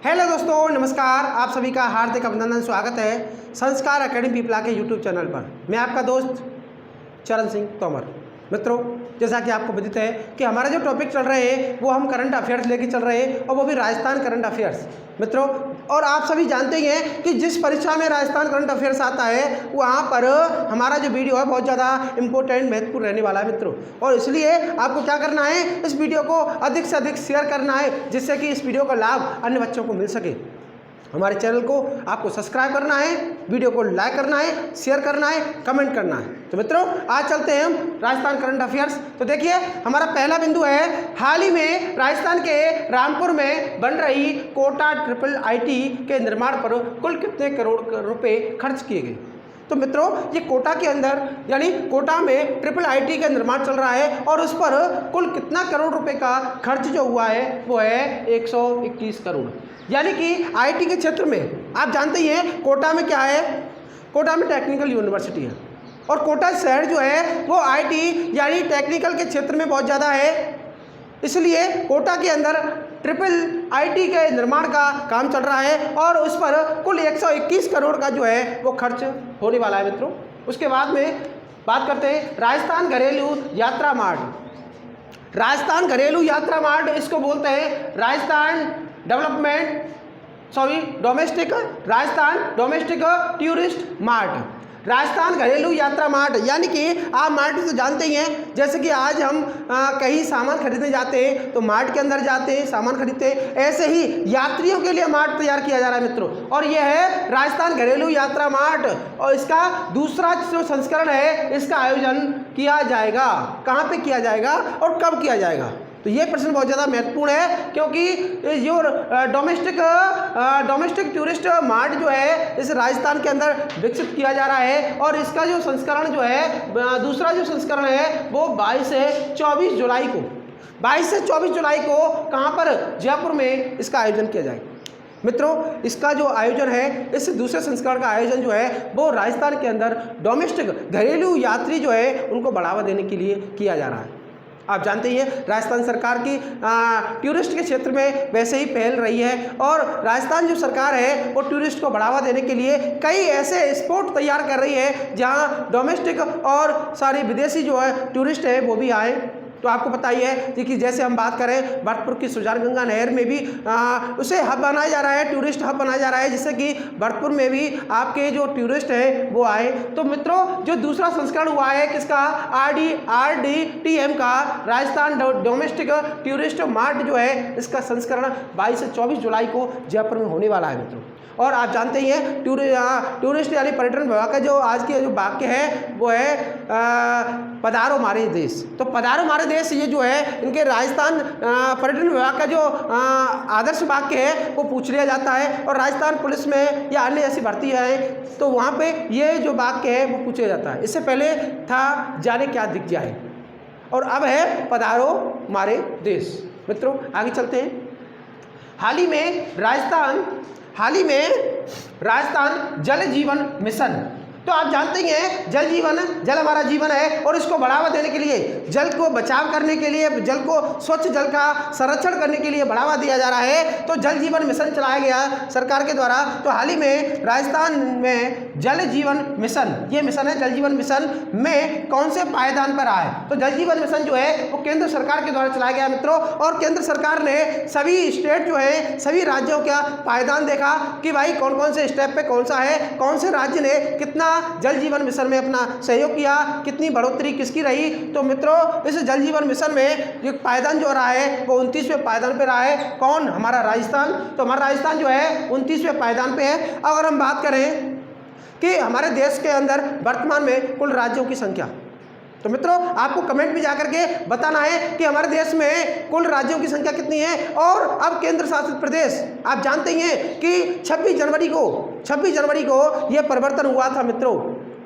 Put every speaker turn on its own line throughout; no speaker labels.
Hello दोस्तों, नमस्कार। आप सभी का हार्दिक अभिनंदन, स्वागत है संस्कार एकेडमी पीपला के यूट्यूब चैनल पर। मैं आपका दोस्त चरण सिंह तोमर। मित्रों, जैसा कि आपको विदित है कि हमारा जो टॉपिक चल रहे हैं वो हम करंट अफेयर्स लेके चल रहे हैं, और वो भी राजस्थान करंट अफेयर्स। मित्रों, और आप सभी जानते ही हैं कि जिस परीक्षा में राजस्थान करंट अफेयर्स आता है वहाँ पर हमारा जो वीडियो है बहुत ज़्यादा इंपॉर्टेंट, महत्वपूर्ण रहने वाला है मित्रों। और इसलिए आपको क्या करना है, इस वीडियो को अधिक से अधिक शेयर करना है, जिससे कि इस वीडियो का लाभ अन्य बच्चों को मिल सके। हमारे चैनल को आपको सब्सक्राइब करना है, वीडियो को लाइक करना है, शेयर करना है, कमेंट करना है। तो मित्रों, आज चलते हैं हम राजस्थान करंट अफेयर्स। तो देखिए, हमारा पहला बिंदु है, हाल ही में राजस्थान के रामपुर में बन रही कोटा ट्रिपल आईटी के निर्माण पर कुल कितने करोड़ रुपए खर्च किए गए। तो मित्रों, ये कोटा के अंदर यानी कोटा में ट्रिपल आईटी का निर्माण चल रहा है, और उस पर कुल कितना करोड़ रुपए का खर्च जो हुआ है वो है 121 करोड़। यानी कि आईटी के क्षेत्र में आप जानते ही हैं कोटा में क्या है, कोटा में टेक्निकल यूनिवर्सिटी है, और कोटा शहर जो है वो आईटी यानी टेक्निकल के क्षेत्र में बहुत ज़्यादा है। इसलिए कोटा के अंदर ट्रिपल आईटी के निर्माण का काम चल रहा है, और उस पर कुल 121 करोड़ का जो है वो खर्च होने वाला है मित्रों। उसके बाद में बात करते हैं राजस्थान घरेलू यात्रा मार्ट। राजस्थान घरेलू यात्रा मार्ट इसको बोलते हैं Rajasthan Rajasthan domestic tourist mart. Rajasthan घरेलू यात्रा मार्ट यानी कि आप मार्ट तो जानते ही हैं, जैसे कि आज हम कहीं सामान खरीदने जाते हैं तो मार्ट के अंदर जाते हैं, सामान खरीदते हैं, ऐसे ही यात्रियों के लिए मार्ट तैयार किया जा रहा है मित्रों। और यह है राजस्थान घरेलू यात्रा मार्ट, और इसका दूसरा जो संस्करण है इसका आयोजन किया जाएगा। कहाँ पे किया जाएगा और कब किया जाएगा, तो ये प्रश्न बहुत ज़्यादा महत्वपूर्ण है, क्योंकि जो डोमेस्टिक टूरिस्ट मार्ट जो है इस राजस्थान के अंदर विकसित किया जा रहा है, और इसका जो संस्करण जो है दूसरा जो संस्करण है वो 22 से 24 जुलाई को कहाँ पर, जयपुर में इसका आयोजन किया जाएगा। मित्रों, इसका जो आयोजन है, इस दूसरे संस्करण का आयोजन जो है वो राजस्थान के अंदर डोमेस्टिक घरेलू यात्री जो है उनको बढ़ावा देने के लिए किया जा रहा है। आप जानते ही हैं राजस्थान सरकार की टूरिस्ट के क्षेत्र में वैसे ही पहल रही है, और राजस्थान जो सरकार है वो टूरिस्ट को बढ़ावा देने के लिए कई ऐसे स्पॉट तैयार कर रही है जहां डोमेस्टिक और सारे विदेशी जो है टूरिस्ट है वो भी आए। तो आपको पता ही है कि जैसे हम बात करें भरतपुर की सुजानगंगा नहर में भी उसे हब बनाया जा रहा है, टूरिस्ट हब बनाया जा रहा है, जिससे कि भरतपुर में भी आपके जो टूरिस्ट हैं वो आए। तो मित्रों, जो दूसरा संस्करण हुआ है किसका, RDTM का राजस्थान डोमेस्टिक टूरिस्ट मार्ट जो है इसका संस्करण 22 से 24 जुलाई को जयपुर में होने वाला है मित्रों। और आप जानते ही हैं टूरिस्ट यानी पर्यटन विभाग का जो आज के जो वाक्य है वो है पधारो हमारे देश। तो पधारो हमारे देश ये जो है इनके राजस्थान पर्यटन विभाग का जो आदर्श वाक्य है वो पूछ लिया जाता है, और राजस्थान पुलिस में या अन्य ऐसी भर्ती है तो वहाँ पे ये जो वाक्य है वो पूछा जाता है। इससे पहले था जाने क्या दिख जाए, और अब है पधारो हमारे देश। मित्रों, आगे चलते हैं। हाल ही में राजस्थान जल जीवन मिशन। तो आप जानते ही हैं जल हमारा जीवन है, और इसको बढ़ावा देने के लिए, जल को बचाव करने के लिए, जल को स्वच्छ जल का संरक्षण करने के लिए बढ़ावा दिया जा रहा है। तो जल जीवन मिशन चलाया गया सरकार के द्वारा। तो हाल ही में राजस्थान में जल जीवन मिशन, ये मिशन है जल जीवन मिशन में कौन से पायदान पर आए, तो जल जीवन मिशन जो है वो केंद्र सरकार के द्वारा चलाया गया मित्रों। और केंद्र सरकार ने सभी स्टेट जो है सभी राज्यों का पायदान देखा कि भाई कौन कौन से स्टेप पे कौन सा है, कौन से राज्य ने कितना जल जीवन मिशन में अपना सहयोग किया, कितनी बढ़ोतरी किसकी रही। तो मित्रों, इस जल जीवन मिशन में जो पायदान जो रहा है वो 29वें पायदान पे रहा है। कौन, हमारा राजस्थान। तो हमारा राजस्थान जो है 29वें पायदान पे है। अगर हम बात करें कि हमारे देश के अंदर वर्तमान में कुल राज्यों की संख्या, तो मित्रों आपको कमेंट में जाकर के बताना है कि हमारे देश में कुल राज्यों की संख्या कितनी है। और अब केंद्र शासित प्रदेश, आप जानते ही हैं कि 26 जनवरी को यह परिवर्तन हुआ था मित्रों।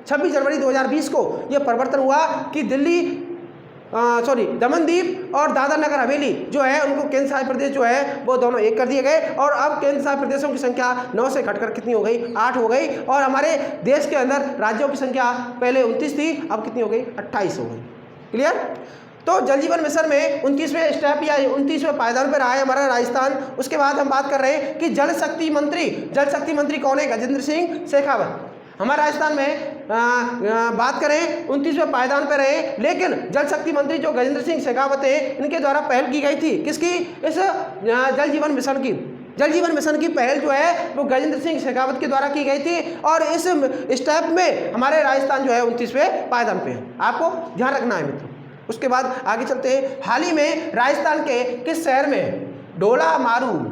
26 जनवरी 2020 को यह परिवर्तन हुआ कि दमनदीप और दादरा नगर हवेली जो है उनको केंद्र शासित प्रदेश जो है वो दोनों एक कर दिए गए, और अब केंद्र शासित प्रदेशों की संख्या 9 से घटकर कितनी हो गई, 8 हो गई। और हमारे देश के अंदर राज्यों की संख्या पहले 29 थी, अब कितनी हो गई, 28 हो गई। क्लियर। तो जल जीवन मिशन में 29वें स्टेप या 29वें पायदान पर रहा है हमारा राजस्थान। उसके बाद हम बात कर रहे हैं कि जल शक्ति मंत्री कौन है? गजेंद्र सिंह शेखावत। हमारे राजस्थान में बात करें 29वें पायदान पर रहे, लेकिन जल शक्ति मंत्री जो गजेंद्र सिंह शेखावत है, इनके द्वारा पहल की गई थी। किसकी? इस जल जीवन मिशन की। जल जीवन मिशन की पहल जो है वो गजेंद्र सिंह शेखावत के द्वारा की गई थी, और इस स्टेप में हमारे राजस्थान जो है 29वें पायदान पे है। आपको ध्यान रखना है मित्रों। उसके बाद आगे चलते हैं। हाल ही में राजस्थान के किस शहर में डोला मारू,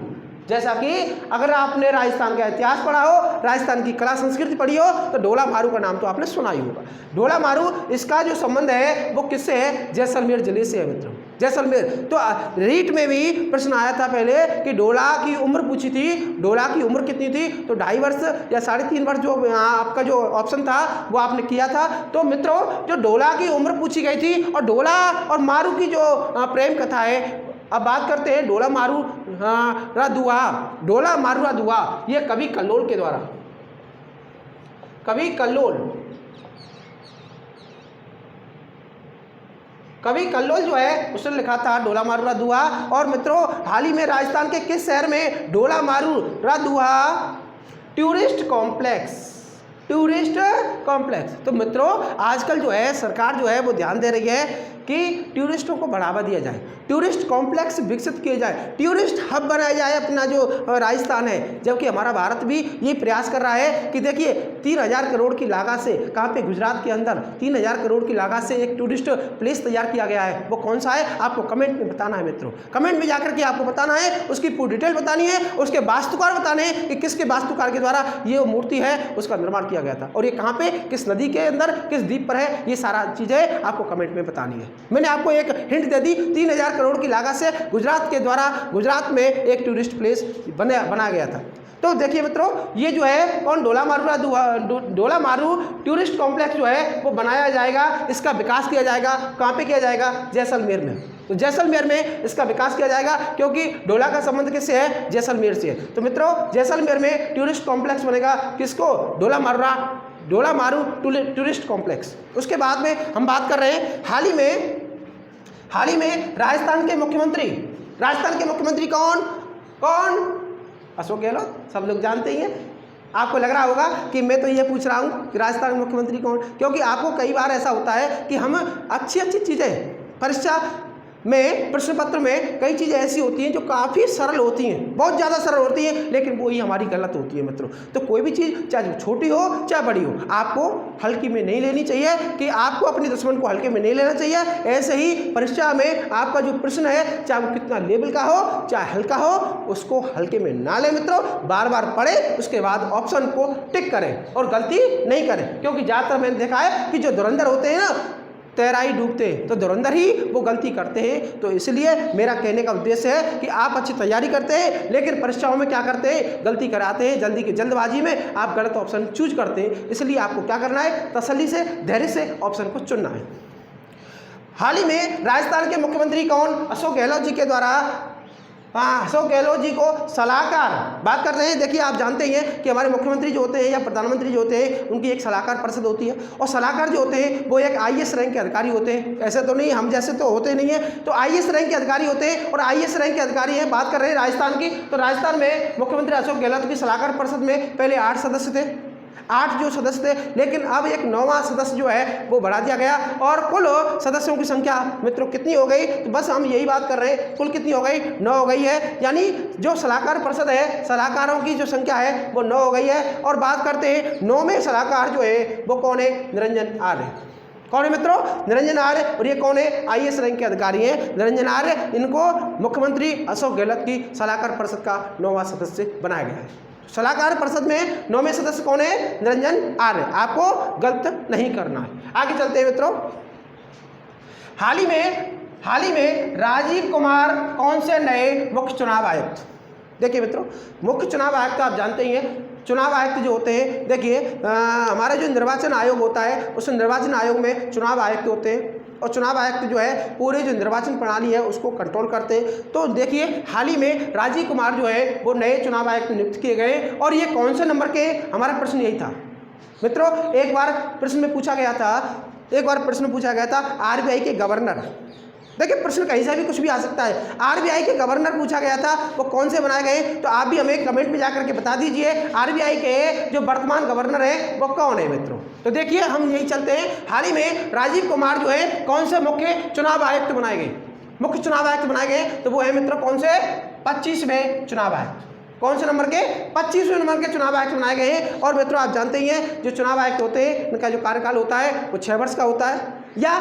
जैसा कि अगर आपने राजस्थान का इतिहास पढ़ा हो, राजस्थान की कला संस्कृति पढ़ी हो, तो डोला मारू का नाम तो आपने सुना ही होगा। डोला मारू, इसका जो संबंध है वो किससे है? जैसलमेर जिले से है मित्रों, जैसलमेर। तो रीट में भी प्रश्न आया था पहले कि डोला की उम्र पूछी थी, डोला की उम्र कितनी थी? तो 2.5 वर्ष या 3.5 वर्ष, जो आपका जो ऑप्शन था वो आपने किया था। तो मित्रों, जो डोला की उम्र पूछी गई थी, और डोला और मारू की जो प्रेम कथा है, अब बात करते हैं डोला मारू दुआ। डोला मारू दुआ ये कवि कल्लोल के द्वारा, कवि कल्लोल जो है उसने लिखा था डोला मारू दुआ। और मित्रों, हाल ही में राजस्थान के किस शहर में डोला मारू दुआ टूरिस्ट कॉम्प्लेक्स। तो मित्रों, आजकल जो है सरकार जो है वो ध्यान दे रही है कि टूरिस्टों को बढ़ावा दिया जाए, टूरिस्ट कॉम्प्लेक्स विकसित किए जाए, टूरिस्ट हब बनाया जाए अपना जो राजस्थान है। जबकि हमारा भारत भी ये प्रयास कर रहा है कि देखिए 3000 करोड़ की लागत से, कहाँ पे? गुजरात के अंदर 3000 करोड़ की लागत से एक टूरिस्ट प्लेस तैयार किया गया है। वो कौन सा है? आपको कमेंट में बताना है मित्रों। कमेंट में जाकर के आपको बताना है, उसकी पूरी डिटेल बतानी है, उसके वास्तुकार बताने हैं कि किसके वास्तुकार के द्वारा ये मूर्ति है उसका निर्माण किया गया था, और ये कहाँ पे, किस नदी के अंदर, किस द्वीप पर है, ये सारा चीज़ें आपको कमेंट में बतानी है। मैंने आपको एक हिंट दे दी, 3000 करोड़ की लागत से गुजरात के द्वारा गुजरात में एक टूरिस्ट प्लेस बनाया गया था। तो देखिए मित्रों, ये जो है कौन? डोला मारू टूरिस्ट कॉम्प्लेक्स जो है वो बनाया जाएगा, इसका विकास किया जाएगा। कहाँ पे किया जाएगा? जैसलमेर में। तो जैसलमेर में इसका विकास किया जाएगा, क्योंकि डोला का संबंध किससे है? जैसलमेर से। तो मित्रों, जैसलमेर में टूरिस्ट कॉम्प्लेक्स बनेगा। किसको? डोला मारू टूरिस्ट कॉम्प्लेक्स। उसके बाद में हम बात कर रहे हैं हाल ही में राजस्थान के मुख्यमंत्री कौन? अशोक गहलोत, सब लोग जानते ही हैं। आपको लग रहा होगा कि मैं तो ये पूछ रहा हूँ कि राजस्थान के मुख्यमंत्री कौन, क्योंकि आपको कई बार ऐसा होता है कि हम अच्छी चीज़ें परीक्षा में, प्रश्न पत्र में कई चीज़ें ऐसी होती हैं जो काफ़ी सरल होती हैं, बहुत ज़्यादा सरल होती हैं, लेकिन वो ही हमारी गलत होती है मित्रों। तो कोई भी चीज़ चाहे छोटी हो चाहे बड़ी हो, आपको हल्की में नहीं लेनी चाहिए, कि आपको अपने दुश्मन को हल्के में नहीं लेना चाहिए। ऐसे ही परीक्षा में आपका जो प्रश्न है, चाहे वो कितना लेवल का हो चाहे हल्का हो, उसको हल्के में ना ले मित्रों। बार बार पढ़ें, उसके बाद ऑप्शन को टिक करें और गलती नहीं करें, क्योंकि ज़्यादातर मैंने देखा है कि जो धुरंधर होते हैं ना, तैराई डूबते हैं, तो धुरंधर ही वो गलती करते हैं। तो इसलिए मेरा कहने का उद्देश्य है कि आप अच्छी तैयारी करते हैं, लेकिन परीक्षाओं में क्या करते हैं? गलती कराते हैं, जल्दबाजी में आप गलत ऑप्शन चूज करते हैं। इसलिए आपको क्या करना है? तसल्ली से, धैर्य से ऑप्शन को चुनना है। हाल ही में राजस्थान के मुख्यमंत्री कौन? अशोक गहलोत जी के द्वारा अशोक गहलोत जी को सलाहकार बात करते हैं। देखिए, आप जानते ही हैं कि हमारे मुख्यमंत्री जो होते हैं या प्रधानमंत्री जो होते हैं, उनकी एक सलाहकार परिषद होती है, और सलाहकार जो होते हैं वो एक IAS रैंक के अधिकारी होते हैं। ऐसे तो नहीं, हम जैसे तो होते नहीं हैं, तो IAS रैंक के अधिकारी होते हैं, और IAS रैंक के अधिकारी हैं। बात कर रहे हैं राजस्थान की, तो राजस्थान में मुख्यमंत्री अशोक गहलोत की सलाहकार परिषद में पहले 8 सदस्य थे, 8 जो सदस्य थे, लेकिन अब एक 9वां सदस्य जो है वो बढ़ा दिया गया, और कुल सदस्यों की संख्या मित्रों कितनी हो गई? तो बस हम यही बात कर रहे हैं, कुल कितनी हो गई? 9 हो गई है। यानी जो सलाहकार परिषद है, सलाहकारों की जो संख्या है वो 9 हो गई है। और बात करते हैं 9वें सलाहकार जो है वो कौन है? निरंजन आर्य। कौन है मित्रों? निरंजन आर्य। और ये कौन है? IAS रैंक के अधिकारी हैं निरंजन आर्य। इनको मुख्यमंत्री अशोक गहलोत की सलाहकार परिषद का 9वां सदस्य बनाया गया है। सलाहकार परिषद में 9वें सदस्य कौन है? निरंजन आर्य। आपको गलत नहीं करना है। आगे चलते हैं मित्रों। हाल ही में राजीव कुमार कौन से नए मुख्य चुनाव आयुक्त? देखिए मित्रों, मुख्य चुनाव आयुक्त आप जानते ही हैं। चुनाव आयुक्त जो होते हैं, देखिए हमारा जो निर्वाचन आयोग होता है, उस निर्वाचन आयोग में चुनाव आयुक्त होते हैं, और चुनाव आयुक्त जो है पूरे जो निर्वाचन प्रणाली है उसको कंट्रोल करते हैं। तो देखिए, हाल ही में राजीव कुमार जो है वो नए चुनाव आयुक्त नियुक्त किए गए, और ये कौन से नंबर के? हमारा प्रश्न यही था मित्रों। एक बार प्रश्न में पूछा गया था RBI के गवर्नर देखिए प्रश्न कहीं से भी कुछ भी आ सकता है। आरबीआई के गवर्नर पूछा गया था, वो कौन से बनाए गए, तो आप भी हमें कमेंट में जाकर के बता दीजिए आरबीआई के जो वर्तमान गवर्नर है वो कौन है मित्रों। तो देखिए हम यही चलते हैं, हाल ही में राजीव कुमार जो है कौन से मुख्य चुनाव आयुक्त बनाए गए, मुख्य चुनाव आयुक्त बनाए गए, तो वो है मित्रों कौन से 25वें चुनाव आयुक्त। कौन से नंबर के 25वें नंबर के चुनाव आयुक्त बनाए गए हैं। और मित्रों आप जानते ही हैं जो चुनाव आयुक्त होते हैं उनका जो कार्यकाल होता है वो 6 वर्ष का होता है, या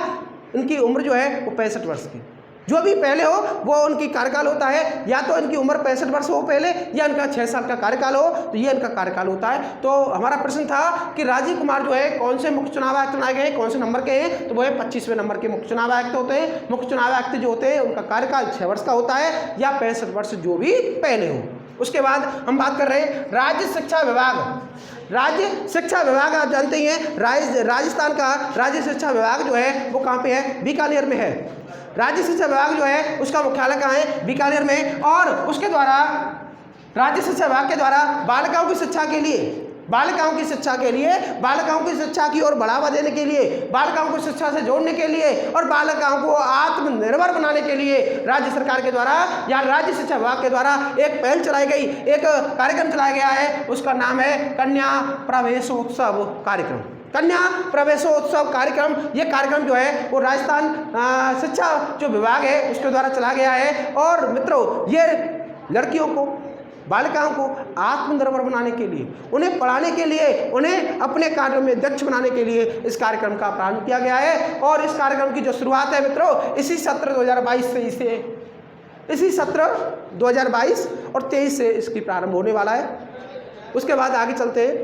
उनकी उम्र जो है वो 65 वर्ष की, जो भी पहले हो वो उनकी कार्यकाल होता है, या तो इनकी उम्र 65 वर्ष हो पहले, या इनका 6 साल का कार्यकाल हो, तो ये इनका कार्यकाल होता है। तो हमारा प्रश्न था कि राजीव कुमार जो है कौन से मुख्य चुनाव आयुक्त बनाए गए, कौन से नंबर के हैं, तो वो है 25वें नंबर के मुख्य चुनाव आयुक्त होते हैं। मुख्य चुनाव आयुक्त जो होते हैं उनका कार्यकाल 6 वर्ष का होता है, या 65 वर्ष जो भी पहले हो। उसके बाद हम बात कर रहे हैं राज्य शिक्षा विभाग। राज्य शिक्षा विभाग आप जानते ही हैं, राजस्थान का राज्य शिक्षा विभाग जो है वो कहाँ पे है, बीकानेर में है। राज्य शिक्षा विभाग जो है उसका मुख्यालय कहाँ है, बीकानेर में। और उसके द्वारा राज्य शिक्षा विभाग के द्वारा बालिकाओं की शिक्षा के लिए, बालिकाओं की शिक्षा के लिए, बालिकाओं की शिक्षा की ओर बढ़ावा देने के लिए, बालिकाओं को शिक्षा से जोड़ने के लिए और बालिकाओं को आत्मनिर्भर बनाने के लिए राज्य सरकार के द्वारा या राज्य शिक्षा विभाग के द्वारा एक पहल चलाई गई, एक कार्यक्रम चलाया गया है, उसका नाम है कन्या प्रवेशोत्सव कार्यक्रम। कन्या प्रवेशोत्सव कार्यक्रम, ये कार्यक्रम जो है वो राजस्थान शिक्षा जो विभाग है उसके द्वारा चलाया गया है। और मित्रों ये लड़कियों को, बालिकाओं को आत्मनिर्भर बनाने के लिए, उन्हें पढ़ाने के लिए, उन्हें अपने कार्यों में दक्ष बनाने के लिए इस कार्यक्रम का प्रारंभ किया गया है। और इस कार्यक्रम की जो शुरुआत है मित्रों इसी सत्र 2022 से, इसी सत्र 2022 और 23 से इसकी प्रारंभ होने वाला है। उसके बाद आगे चलते हैं,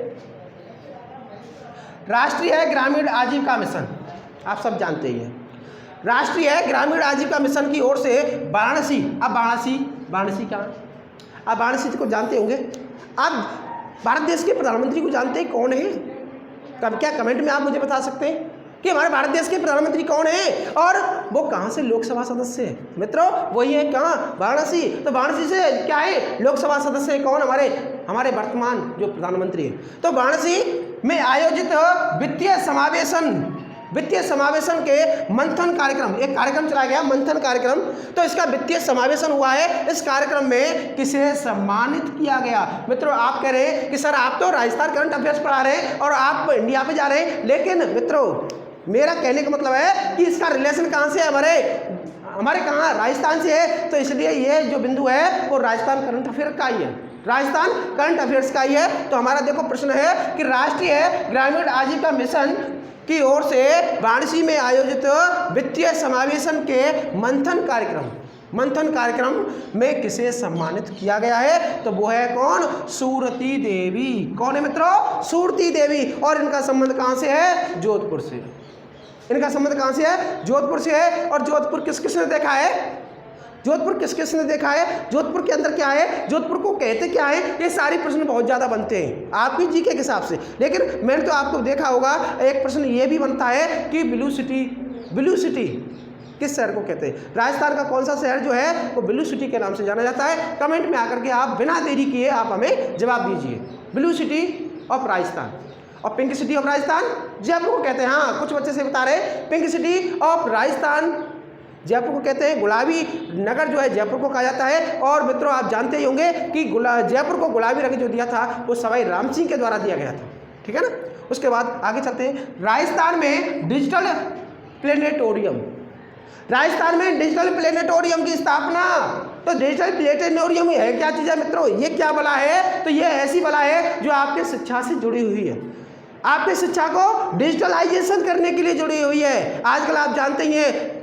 राष्ट्रीय ग्रामीण आजीविका मिशन, आप सब जानते ही हैं, राष्ट्रीय ग्रामीण आजीविका मिशन की ओर से वाराणसी, अब वाराणसी क्या, आप वाराणसी को जानते होंगे, आप भारत देश के प्रधानमंत्री को जानते हैं कौन है, क्या कमेंट में आप मुझे बता सकते हैं कि हमारे भारत देश के प्रधानमंत्री कौन है और वो कहाँ से लोकसभा सदस्य है। मित्रों वही है कहाँ, वाराणसी। तो वाराणसी से क्या है, लोकसभा सदस्य है कौन, हमारे वर्तमान जो प्रधानमंत्री है। तो वाराणसी में आयोजित वित्तीय समावेशन के मंथन कार्यक्रम, एक कार्यक्रम चलाया गया मंथन कार्यक्रम, तो इसका वित्तीय समावेशन हुआ है। इस कार्यक्रम में किसे सम्मानित किया गया। मित्रों आप कह रहे हैं कि सर आप तो राजस्थान करंट अफेयर्स पढ़ा रहे हैं और आप इंडिया पे जा रहे हैं, लेकिन मित्रों मेरा कहने का मतलब है कि इसका रिलेशन कहाँ से है, हमारे कहाँ, राजस्थान से है। तो इसलिए ये जो बिंदु है वो राजस्थान करंट अफेयर का ही है, राजस्थान करंट अफेयर्स का ही है। तो हमारा देखो प्रश्न है कि राष्ट्रीय ग्रामीण आजीविका मिशन की ओर से वाराणसी में आयोजित वित्तीय समावेशन के मंथन कार्यक्रम में किसे सम्मानित किया गया है, तो वो है कौन, सुरती देवी। कौन है मित्रों, सुरती देवी। और इनका संबंध कहाँ से है, जोधपुर से। इनका संबंध कहाँ से है, जोधपुर से है। और जोधपुर किस किसने देखा है, जोधपुर किस किसने देखा है, जोधपुर के अंदर क्या है, जोधपुर को कहते क्या है, ये सारे प्रश्न बहुत ज़्यादा बनते हैं आपकी जीके के हिसाब से। लेकिन मैंने तो आपको देखा होगा एक प्रश्न ये भी बनता है कि ब्लू सिटी किस शहर को कहते हैं, राजस्थान का कौन सा शहर जो है वो ब्लू सिटी के नाम से जाना जाता है। कमेंट में आकर के आप बिना देरी किए आप हमें जवाब दीजिए, ब्लू सिटी ऑफ राजस्थान। और pink city of Rajasthan Jaipur को कहते हैं। हाँ कुछ बच्चे से बता रहे pink city of Rajasthan Jaipur को कहते हैं, गुलाबी नगर जो है जयपुर को कहा जाता है। और मित्रों आप जानते ही होंगे कि जयपुर को गुलाबी रंग जो दिया था वो सवाई राम सिंह के द्वारा दिया गया था, ठीक है ना। उसके बाद आगे चलते हैं, राजस्थान में डिजिटल प्लेनेटोरियम, राजस्थान में डिजिटल प्लेनेटोरियम की स्थापना। तो डिजिटल प्लेनेटोरियम है क्या चीज़ है मित्रों, ये क्या बला है, तो ये ऐसी बला है जो आपके शिक्षा से जुड़ी हुई है, आपके शिक्षा को डिजिटलाइजेशन करने के लिए जुड़ी हुई है। आजकल आप जानते ही हैं,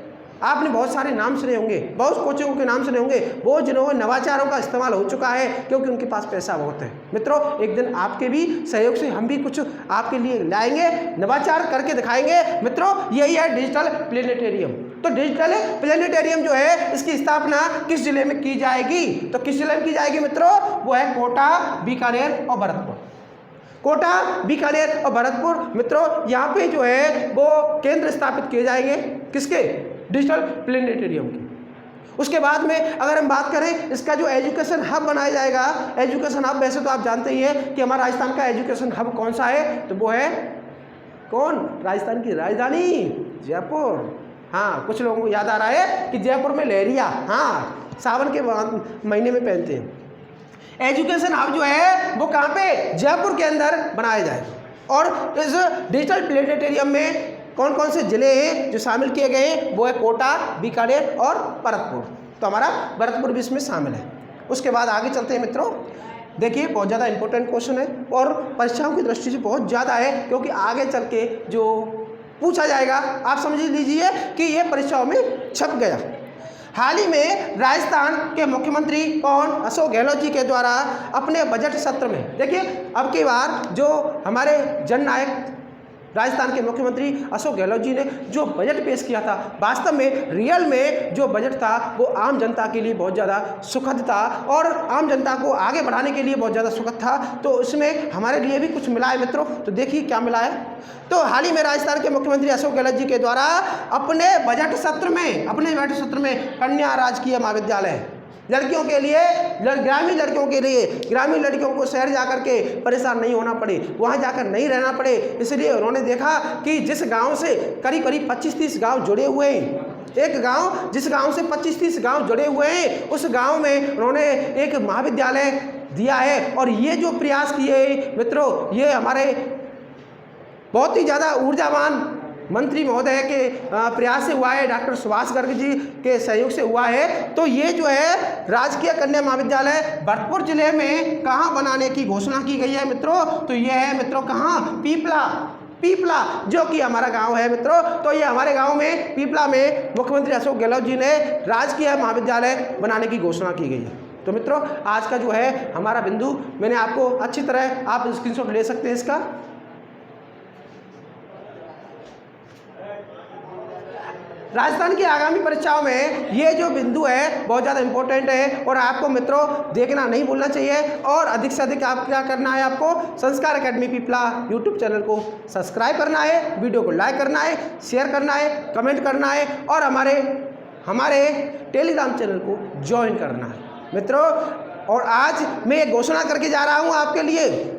आपने बहुत सारे नाम सुने होंगे, बहुत कोचिंगों के नाम सुने होंगे, वो जिन्होंने नवाचारों का इस्तेमाल हो चुका है क्योंकि उनके पास पैसा बहुत है। मित्रों एक दिन आपके भी सहयोग से हम भी कुछ आपके लिए लाएंगे, नवाचार करके दिखाएंगे। मित्रों यही है डिजिटल प्लेनेटेरियम। तो डिजिटल प्लेनेटेरियम जो है इसकी स्थापना किस जिले में की जाएगी, तो किस जिले में की जाएगी मित्रों, वो है कोटा, बीकानेर और भरतपुर। कोटा, बीकानेर और भरतपुर मित्रों यहाँ पे जो है वो केंद्र स्थापित किए जाएंगे, किसके, डिजिटल प्लेनेटेरियम की। उसके बाद में अगर हम बात करें इसका जो एजुकेशन हब बनाया जाएगा, एजुकेशन हब वैसे तो आप जानते ही हैं कि हमारा राजस्थान का एजुकेशन हब कौन सा है, तो वो है कौन, राजस्थान की राजधानी जयपुर। हाँ, कुछ लोगों को याद आ रहा है कि जयपुर में लहरिया, हाँ, सावन के महीने में पहनते हैं। एजुकेशन हब जो है वो कहाँ पे, जयपुर के अंदर बनाया जाए। और इस डिजिटल प्लेनेटेरियम में कौन कौन से ज़िले हैं जो शामिल किए गए हैं, वो है कोटा, बीकानेर और भरतपुर। तो हमारा भरतपुर भी इसमें शामिल है। उसके बाद आगे चलते हैं मित्रों। देखिए बहुत ज़्यादा इंपॉर्टेंट क्वेश्चन है और परीक्षाओं की दृष्टि से बहुत ज़्यादा है, क्योंकि आगे चल के जो पूछा जाएगा आप समझ लीजिए कि ये परीक्षाओं में छप गया। हाल ही में राजस्थान के मुख्यमंत्री कौन, अशोक गहलोत जी के द्वारा अपने बजट सत्र में, देखिए अब की बार जो हमारे जननायक राजस्थान के मुख्यमंत्री अशोक गहलोत जी ने जो बजट पेश किया था, वास्तव में रियल में जो बजट था वो आम जनता के लिए बहुत ज़्यादा सुखद था और आम जनता को आगे बढ़ाने के लिए बहुत ज़्यादा सुखद था। तो उसमें हमारे लिए भी कुछ मिला है मित्रों। तो देखिए क्या मिला है। तो हाल ही में राजस्थान के मुख्यमंत्री अशोक गहलोत जी के द्वारा अपने बजट सत्र में कन्या राजकीय महाविद्यालय लड़कियों के लिए, ग्रामीण लड़कियों के लिए, ग्रामीण लड़कियों को शहर जाकर के परेशान नहीं होना पड़े, वहाँ जाकर नहीं रहना पड़े, इसलिए उन्होंने देखा कि जिस गांव से करीब 25-30 गांव जुड़े हुए हैं, एक गांव जिस गांव से 25-30 गांव जुड़े हुए हैं, उस गांव में उन्होंने एक महाविद्यालय दिया है। और ये जो प्रयास किए मित्रों, ये हमारे बहुत ही ज़्यादा ऊर्जावान मंत्री महोदय के प्रयास से हुआ है, डॉक्टर सुभाष गर्ग जी के सहयोग से हुआ है। तो ये जो है राजकीय कन्या महाविद्यालय भरतपुर जिले में कहाँ बनाने की घोषणा की गई है मित्रों, तो ये है मित्रों कहाँ, पीपला जो कि हमारा गांव है मित्रों। तो ये हमारे गांव में पीपला में मुख्यमंत्री अशोक गहलोत जी ने राजकीय महाविद्यालय बनाने की घोषणा की गई है। तो मित्रों आज का जो है हमारा बिंदु मैंने आपको अच्छी तरह, आप स्क्रीनशॉट ले सकते हैं इसका। राजस्थान की आगामी परीक्षाओं में ये जो बिंदु है बहुत ज़्यादा इंपॉर्टेंट है और आपको मित्रों देखना नहीं भूलना चाहिए। और अधिक से अधिक आप क्या करना है, आपको संस्कार एकेडमी पीपला यूट्यूब चैनल को सब्सक्राइब करना है, वीडियो को लाइक करना है, शेयर करना है, कमेंट करना है और हमारे टेलीग्राम चैनल को ज्वाइन करना है मित्रों। और आज मैं एक घोषणा करके जा रहा हूँ आपके लिए,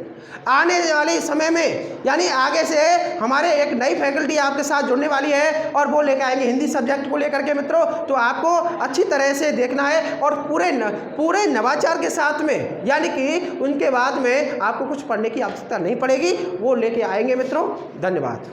आने वाले समय में यानी आगे से हमारे एक नई फैकल्टी आपके साथ जुड़ने वाली है और वो लेकर आएंगे हिंदी सब्जेक्ट को लेकर के मित्रों। तो आपको अच्छी तरह से देखना है और पूरे नवाचार के साथ में, यानी कि उनके बाद में आपको कुछ पढ़ने की आवश्यकता नहीं पड़ेगी, वो लेके आएंगे मित्रों। धन्यवाद।